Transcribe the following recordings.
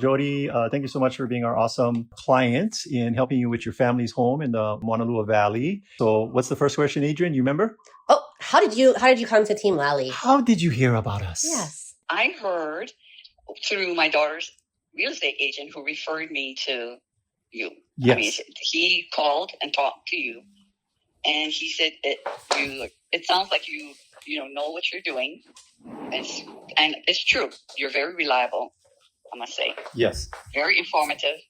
Jody, thank you so much for being our awesome client in helping you with your family's home in the Moanalua Valley. So what's the first question, Adrian? You remember? Oh, how did you come to Team Lally? How did you hear about us? Yes. I heard through my daughter's real estate agent who referred me to you. Yes. I mean, he called and talked to you, and he said it sounds like you know what you're doing, and it's true. You're very reliable, I must say. Yes. Very informative.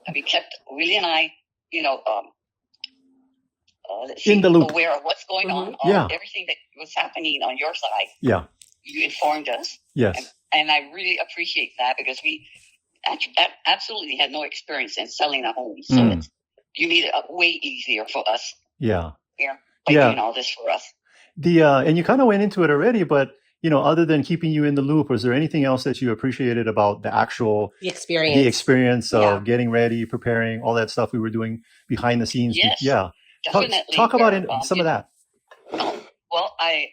And we kept Willie and I, in the loop, aware of what's going on, everything that was happening on your side. Yeah. You informed us. Yes. And I really appreciate that because we absolutely had no experience in selling a home. So you made it way easier for us. Yeah. By doing all this for us. And you kind of went into it already, but other than keeping you in the loop, was there anything else that you appreciated about the experience of getting ready, preparing, all that stuff we were doing behind the scenes? Yes. Yeah. Definitely. Talk about some of that. Well, I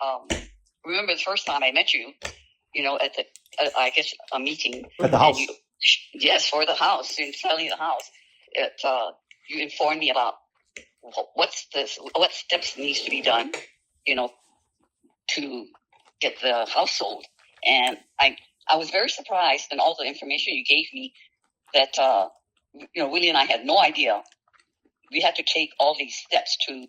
remember the first time I met you, at the, I guess, a meeting. At the house. Yes, for the house, in selling the house. You informed me about what steps needs to be done, to get the house sold. And I was very surprised in all the information you gave me that, Willie and I had no idea. We had to take all these steps to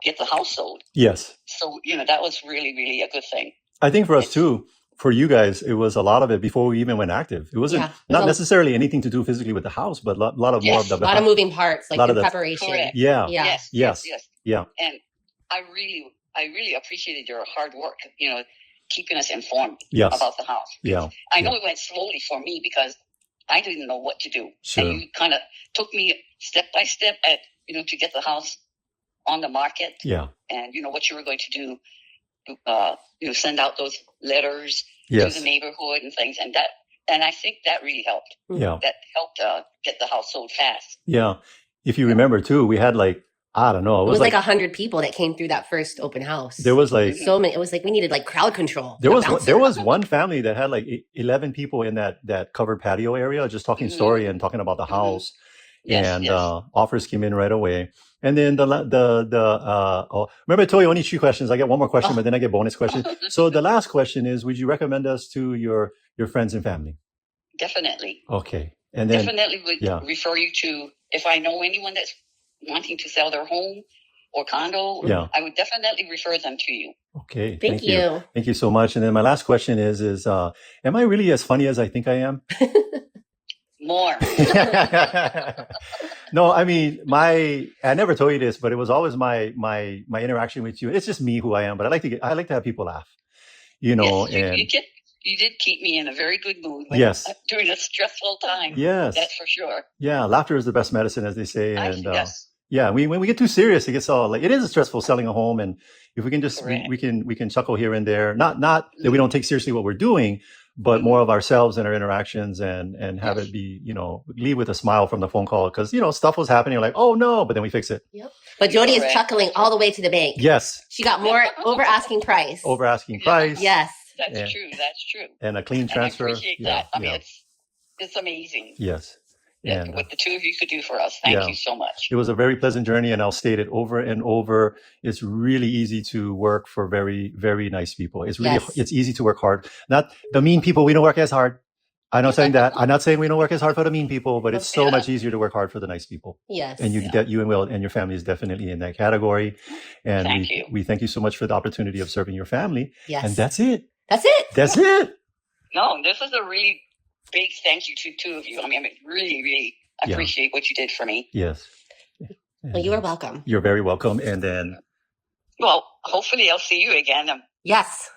get the house sold. Yes. So, that was really, really a good thing. I think for us too, for you guys, it was a lot of it before we even went active. It wasn't not necessarily anything to do physically with the house, but a lot of more of the... A lot of moving parts, like the preparation. Correct. Yeah. Yes. Yeah. And I really appreciated your hard work, keeping us informed about the house. Yeah. I know it went slowly for me because I didn't know what to do. Sure. And you kind of took me step by step to get the house on the market. Yeah. And what you were going to do, send out those letters to the neighborhood and things. And I think that really helped. Yeah. That helped get the house sold fast. Yeah. If you remember too, we had I don't know. It was like 100 people that came through that first open house. There was so many. It was like we needed crowd control. There was one family that had 11 people in that covered patio area, just talking story and talking about the house. Offers came in right away. And then remember I told you only 2 questions. I get one more question, but then I get bonus questions. So the last question is, would you recommend us to your friends and family? Definitely. Okay. And then definitely would refer you to, if I know anyone that's wanting to sell their home or condo, I would definitely refer them to you. Okay. Thank you. Thank you so much. And then my last question is am I really as funny as I think I am? More. No, I mean, I never told you this, but it was always my interaction with you. It's just me who I am, but I like to have people laugh, Yes, you did keep me in a very good mood during a stressful time. Yes. That's for sure. Yeah. Laughter is the best medicine, as they say. And yes. When we get too serious, it gets all it is stressful selling a home. And if we can just, we can chuckle here and there, not that we don't take seriously what we're doing, but more of ourselves and our interactions and have it be, leave with a smile from the phone call. Cause, stuff was happening like, oh no, but then we fix it. Yep. But Jody is chuckling all the way to the bank. Yes. She got more over asking price. Yes. That's true. And a clean transfer. I appreciate that. I mean, it's amazing. Yes. And what the two of you could do for us. Thank you so much. It was a very pleasant journey, and I'll state it over and over. It's really easy to work for very, very nice people. It's really it's easy to work hard. Not the mean people. We don't work as hard. I'm not saying that. I'm not saying we don't work as hard for the mean people, but it's so much easier to work hard for the nice people. Yes. And you and Will and your family is definitely in that category. And we thank you so much for the opportunity of serving your family. Yes. And that's it. That's it. That's it. No, this is a really big thank you to two of you. I mean, really, really appreciate what you did for me. Yes. Well, you are welcome. You're very welcome. And then... Well, hopefully I'll see you again. Yes.